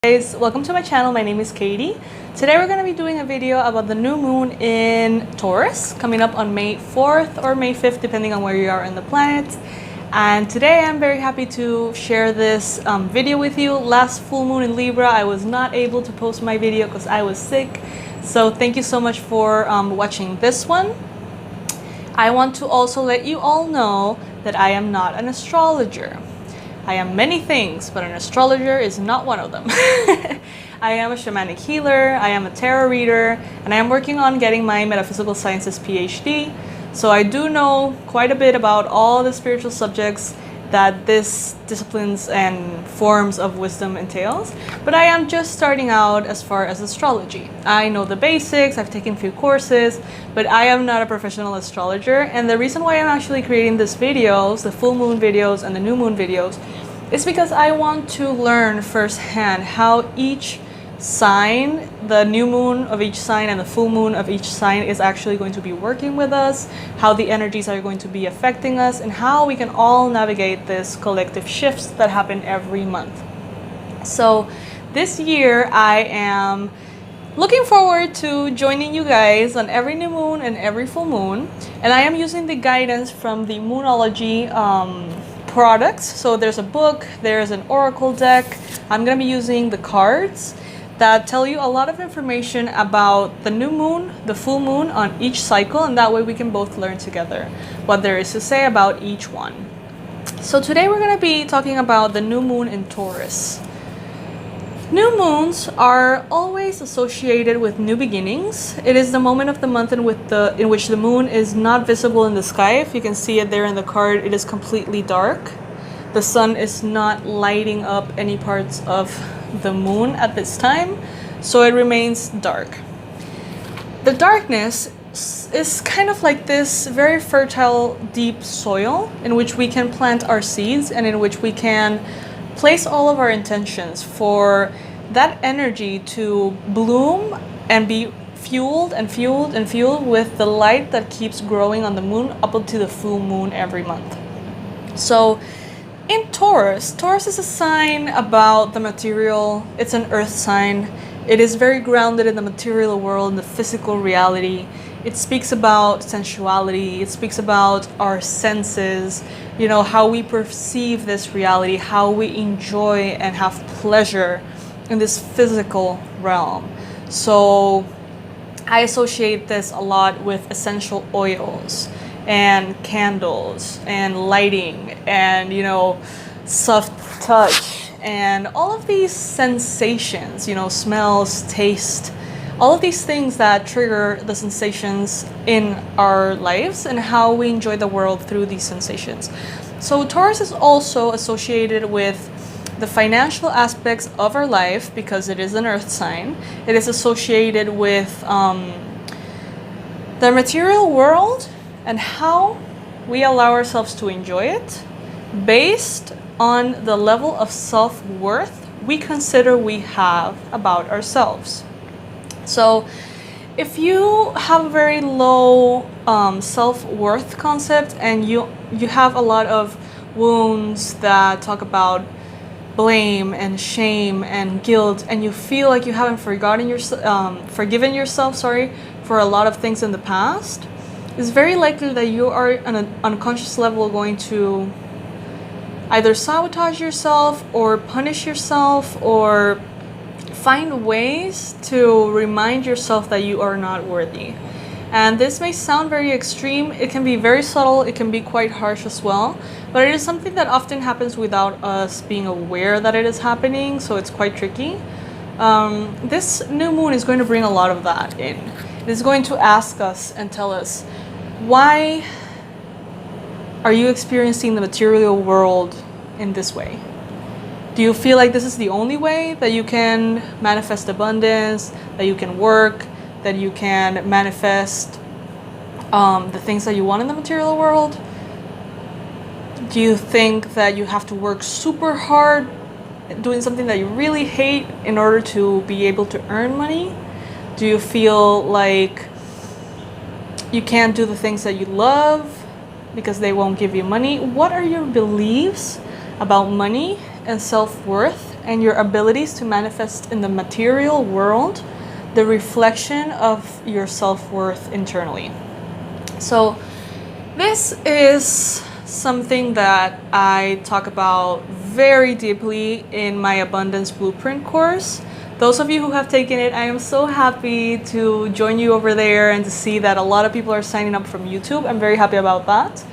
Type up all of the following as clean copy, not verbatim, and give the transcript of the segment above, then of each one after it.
Guys, welcome to my channel. My name is Katie. Today we're going to be doing a video about the new moon in Taurus coming up on May 4th or May 5th depending on where you are in the planet. And today I'm very happy to share this video with you. Last full moon in Libra, I was not able to post my video because I was sick. So thank you so much for watching this one. I want to also let you all know that I am not an astrologer. I am many things, but an astrologer is not one of them. I am a shamanic healer, I am a tarot reader, and I am working on getting my metaphysical sciences PhD. So I do know quite a bit about all the spiritual subjects that this disciplines and forms of wisdom entails. But I am just starting out as far as astrology. I know the basics, I've taken a few courses, but I am not a professional astrologer. And the reason why I'm actually creating these videos, the full moon videos and the new moon videos, is because I want to learn firsthand how each sign, the new moon of each sign and the full moon of each sign is actually going to be working with us, how the energies are going to be affecting us, and how we can all navigate this collective shifts that happen every month. So this year I am looking forward to joining you guys on every new moon and every full moon, and I am using the guidance from the Moonology products. So there's a book, there's an oracle deck. I'm going to be using the cards that tell you a lot of information about the new moon, the full moon on each cycle, and that way we can both learn together what there is to say about each one. So today we're going to be talking about the new moon in Taurus. New moons are always associated with new beginnings. It is the moment of the month in which the moon is not visible in the sky. If you can see it there in the card, it is completely dark. The sun is not lighting up any parts of the moon at this time, so it remains dark. The darkness is kind of like this very fertile, deep soil in which we can plant our seeds and in which we can place all of our intentions for that energy to bloom and be fueled and fueled and fueled with the light that keeps growing on the moon up until the full moon every month. So in Taurus is a sign about the material. It's an earth sign. It is very grounded in the material world, in the physical reality. It speaks about sensuality. It speaks about our senses, you know, how we perceive this reality, how we enjoy and have pleasure in this physical realm. So I associate this a lot with essential oils and candles and lighting and, you know, soft touch and all of these sensations, you know, smells, taste, all of these things that trigger the sensations in our lives and how we enjoy the world through these sensations. So Taurus is also associated with the financial aspects of our life because it is an earth sign. It is associated with the material world and how we allow ourselves to enjoy it based on the level of self-worth we consider we have about ourselves. So if you have a very low self-worth concept and you have a lot of wounds that talk about blame and shame and guilt, and you feel like you haven't forgiven yourself for a lot of things in the past, it's very likely that you are on an unconscious level going to either sabotage yourself or punish yourself or find ways to remind yourself that you are not worthy. And this may sound very extreme. It can be very subtle. It can be quite harsh as well. But it is something that often happens without us being aware that it is happening. So it's quite tricky. This new moon is going to bring a lot of that in. It is going to ask us and tell us, why are you experiencing the material world in this way? Do you feel like this is the only way that you can manifest abundance, that you can work, that you can manifest the things that you want in the material world? Do you think that you have to work super hard doing something that you really hate in order to be able to earn money? Do you feel like you can't do the things that you love because they won't give you money? What are your beliefs about money and self-worth and your abilities to manifest in the material world the reflection of your self-worth internally. So this is something that I talk about very deeply in my Abundance Blueprint course. Those of you who have taken it, I am so happy to join you over there and to see that a lot of people are signing up from YouTube. I'm very happy about that.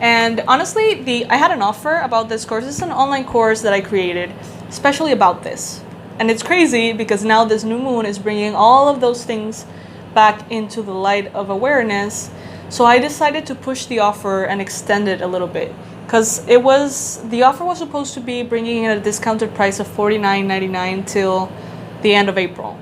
And honestly, I had an offer about this course. It's an online course that I created especially about this. And it's crazy because now this new moon is bringing all of those things back into the light of awareness. So I decided to push the offer and extend it a little bit, because the offer was supposed to be bringing in a discounted price of $49.99 till the end of April.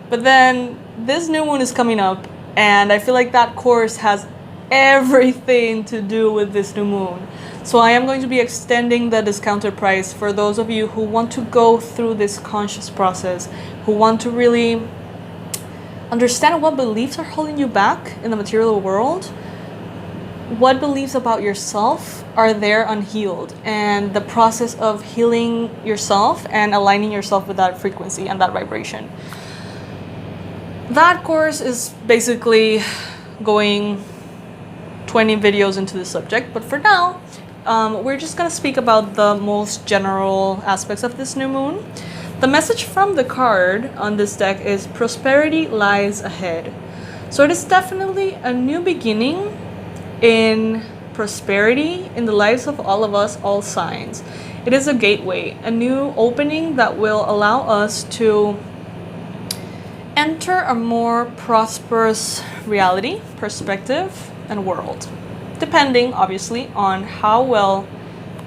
But then this new moon is coming up, and I feel like that course has everything to do with this new moon. So I am going to be extending the discounted price for those of you who want to go through this conscious process, who want to really understand what beliefs are holding you back in the material world, what beliefs about yourself are there unhealed, and the process of healing yourself and aligning yourself with that frequency and that vibration. That course is basically going 20 videos into the subject, but for now, we're just going to speak about the most general aspects of this new moon. The message from the card on this deck is prosperity lies ahead. So it is definitely a new beginning in prosperity in the lives of all of us, all signs. It is a gateway, a new opening that will allow us to enter a more prosperous reality, perspective, and world, depending obviously on how well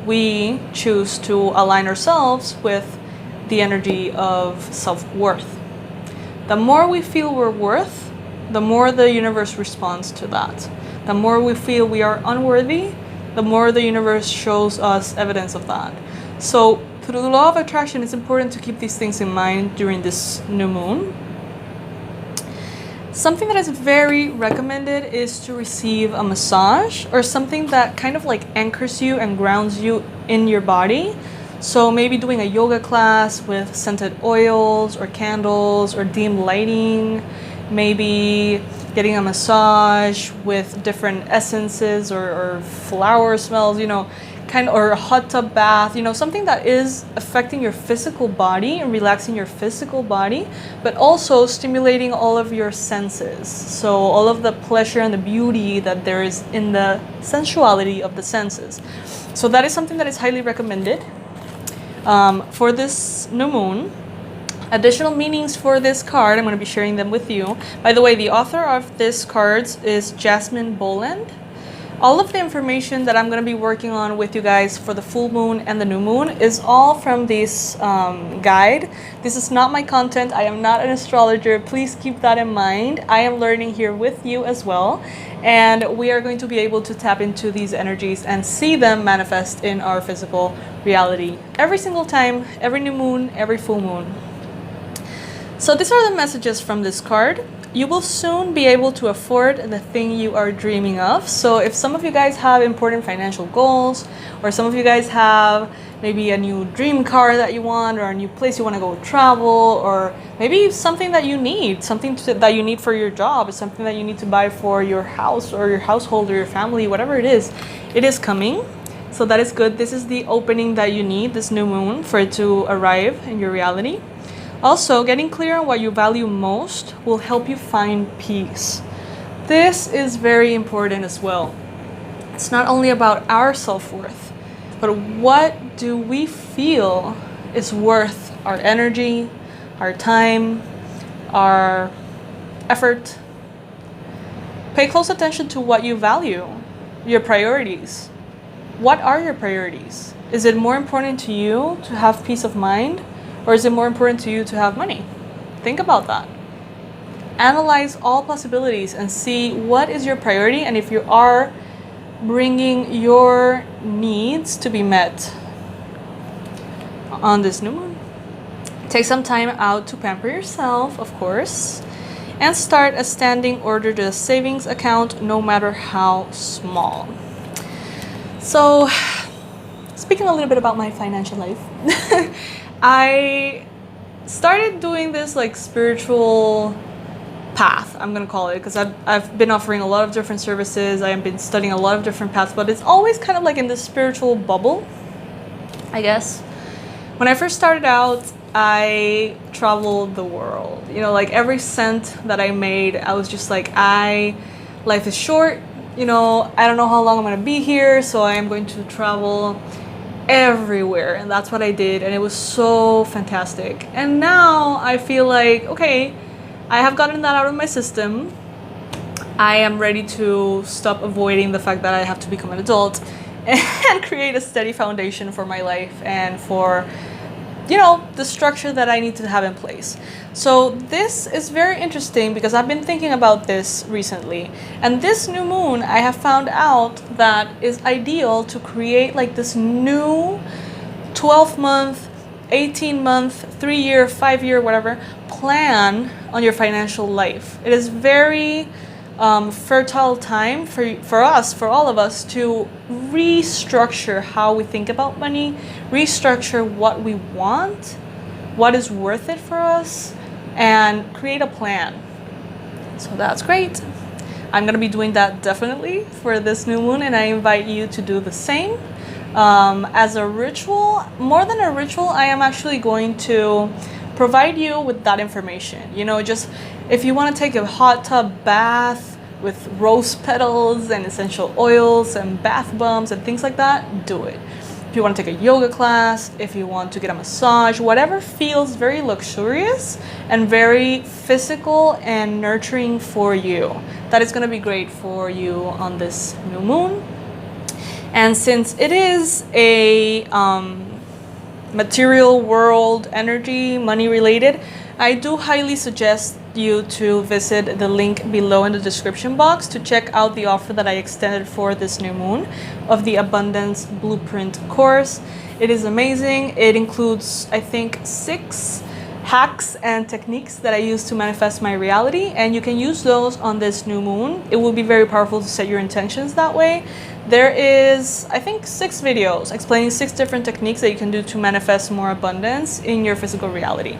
we choose to align ourselves with the energy of self-worth. The more we feel we're worth, the more the universe responds to that. The more we feel we are unworthy, the more the universe shows us evidence of that. So through the law of attraction, it's important to keep these things in mind during this new moon. Something that is very recommended is to receive a massage or something that kind of like anchors you and grounds you in your body. So maybe doing a yoga class with scented oils or candles or dim lighting, maybe getting a massage with different essences or flower smells, or a hot tub bath, something that is affecting your physical body and relaxing your physical body, but also stimulating all of your senses. So all of the pleasure and the beauty that there is in the sensuality of the senses. So that is something that is highly recommended for this new moon. Additional meanings for this card, I'm going to be sharing them with you. By the way, the author of this cards is Jasmine Boland. All of the information that I'm going to be working on with you guys for the full moon and the new moon is all from this guide. This is not my content. I am not an astrologer. Please keep that in mind. I am learning here with you as well. And we are going to be able to tap into these energies and see them manifest in our physical reality every single time, every new moon, every full moon. So these are the messages from this card. You will soon be able to afford the thing you are dreaming of. So if some of you guys have important financial goals, or some of you guys have maybe a new dream car that you want, or a new place you want to go travel, or maybe something that you need, that you need for your job, something that you need to buy for your house or your household or your family, whatever it is coming. So that is good. This is the opening that you need, this new moon, for it to arrive in your reality. Also, getting clear on what you value most will help you find peace. This is very important as well. It's not only about our self-worth, but what do we feel is worth our energy, our time, our effort. Pay close attention to what you value, your priorities. What are your priorities? Is it more important to you to have peace of mind? Or is it more important to you to have money? Think about that. Analyze all possibilities and see what is your priority, and if you are bringing your needs to be met on this new moon. Take some time out to pamper yourself, of course, and start a standing order to a savings account, no matter how small. So, speaking a little bit about my financial life, I started doing this like spiritual path, I'm gonna call it, because I've been offering a lot of different services. I have been studying a lot of different paths, but it's always kind of like in this spiritual bubble, I guess. When I first started out, I traveled the world. You know, like every cent that I made, I was just like, life is short, you know, I don't know how long I'm gonna be here, so I am going to travel everywhere. And that's what I did, and it was so fantastic. And now I feel like, okay, I have gotten that out of my system. I am ready to stop avoiding the fact that I have to become an adult and create a steady foundation for my life and for, you know, the structure that I need to have in place. So this is very interesting because I've been thinking about this recently. And this new moon, I have found out that is ideal to create like this new 12-month, 18-month, 3-year, 5-year, whatever, plan on your financial life. It is very fertile time for us, for all of us, to restructure how we think about money, restructure what we want, what is worth it for us, and create a plan. So that's great. I'm gonna be doing that definitely for this new moon, and I invite you to do the same. As a ritual, more than a ritual, I am actually going to provide you with that information. You know, just if you want to take a hot tub bath with rose petals and essential oils and bath bombs and things like that, do it. If you want to take a yoga class, if you want to get a massage, whatever feels very luxurious and very physical and nurturing for you, that is going to be great for you on this new moon. And since it is a material world energy, money related, I do highly suggest you to visit the link below in the description box to check out the offer that I extended for this new moon of the Abundance Blueprint course. It is amazing. It includes, I think, 6 hacks and techniques that I use to manifest my reality, and you can use those on this new moon. It will be very powerful to set your intentions that way. There is, I think, 6 videos explaining 6 different techniques that you can do to manifest more abundance in your physical reality.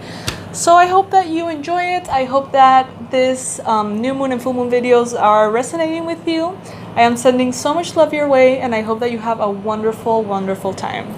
So I hope that you enjoy it. I hope that this new moon and full moon videos are resonating with you. I am sending so much love your way, and I hope that you have a wonderful, wonderful time.